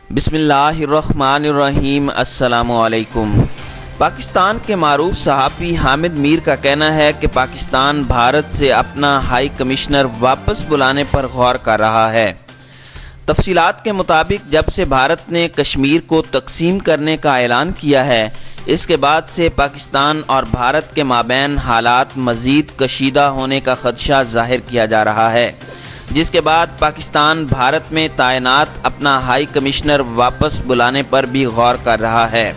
بسم اللہ الرحمن الرحیم۔ السلام علیکم۔ پاکستان کے معروف صحافی حامد میر کا کہنا ہے کہ پاکستان بھارت سے اپنا ہائی کمشنر واپس بلانے پر غور کر رہا ہے۔ تفصیلات کے مطابق جب سے بھارت نے کشمیر کو تقسیم کرنے کا اعلان کیا ہے، اس کے بعد سے پاکستان اور بھارت کے مابین حالات مزید کشیدہ ہونے کا خدشہ ظاہر کیا جا رہا ہے، جس کے بعد پاکستان بھارت میں تعینات اپنا ہائی کمشنر واپس بلانے پر بھی غور کر رہا ہے۔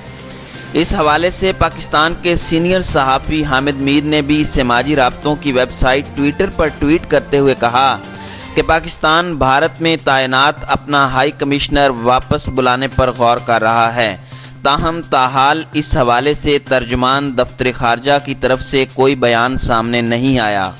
اس حوالے سے پاکستان کے سینئر صحافی حامد میر نے بھی سماجی رابطوں کی ویب سائٹ ٹویٹر پر ٹویٹ کرتے ہوئے کہا کہ پاکستان بھارت میں تعینات اپنا ہائی کمشنر واپس بلانے پر غور کر رہا ہے، تاہم تاحال اس حوالے سے ترجمان دفتر خارجہ کی طرف سے کوئی بیان سامنے نہیں آیا۔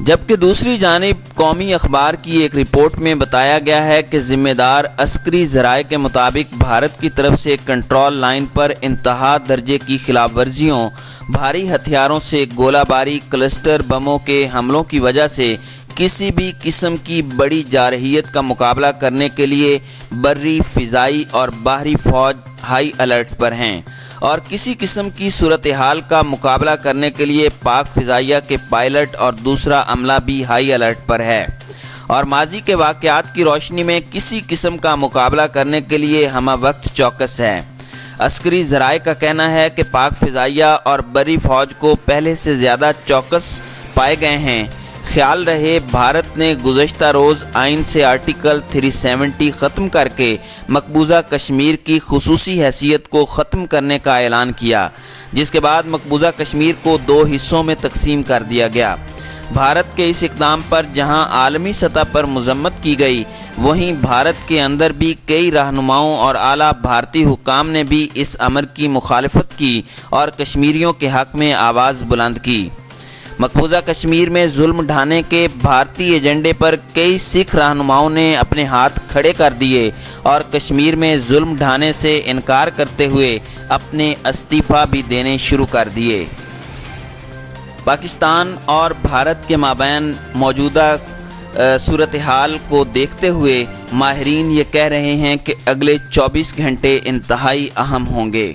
جبکہ دوسری جانب قومی اخبار کی ایک رپورٹ میں بتایا گیا ہے کہ ذمہ دار عسکری ذرائع کے مطابق بھارت کی طرف سے کنٹرول لائن پر انتہا درجے کی خلاف ورزیوں، بھاری ہتھیاروں سے گولہ باری، کلسٹر بموں کے حملوں کی وجہ سے کسی بھی قسم کی بڑی جارحیت کا مقابلہ کرنے کے لیے بری، فضائی اور باہری فوج ہائی الرٹ پر ہیں، اور کسی قسم کی صورتحال کا مقابلہ کرنے کے لیے پاک فضائیہ کے پائلٹ اور دوسرا عملہ بھی ہائی الرٹ پر ہے، اور ماضی کے واقعات کی روشنی میں کسی قسم کا مقابلہ کرنے کے لیے ہمہ وقت چوکس ہے۔ عسکری ذرائع کا کہنا ہے کہ پاک فضائیہ اور بری فوج کو پہلے سے زیادہ چوکس پائے گئے ہیں۔ خیال رہے، بھارت نے گزشتہ روز آئین سے آرٹیکل 370 ختم کر کے مقبوضہ کشمیر کی خصوصی حیثیت کو ختم کرنے کا اعلان کیا، جس کے بعد مقبوضہ کشمیر کو 2 حصوں میں تقسیم کر دیا گیا۔ بھارت کے اس اقدام پر جہاں عالمی سطح پر مذمت کی گئی، وہیں بھارت کے اندر بھی کئی رہنماؤں اور اعلیٰ بھارتی حکام نے بھی اس امر کی مخالفت کی اور کشمیریوں کے حق میں آواز بلند کی۔ مقبوضہ کشمیر میں ظلم ڈھانے کے بھارتی ایجنڈے پر کئی سکھ رہنماؤں نے اپنے ہاتھ کھڑے کر دیے اور کشمیر میں ظلم ڈھانے سے انکار کرتے ہوئے اپنے استعفیٰ بھی دینے شروع کر دیے۔ پاکستان اور بھارت کے مابین موجودہ صورتحال کو دیکھتے ہوئے ماہرین یہ کہہ رہے ہیں کہ اگلے 24 گھنٹے انتہائی اہم ہوں گے۔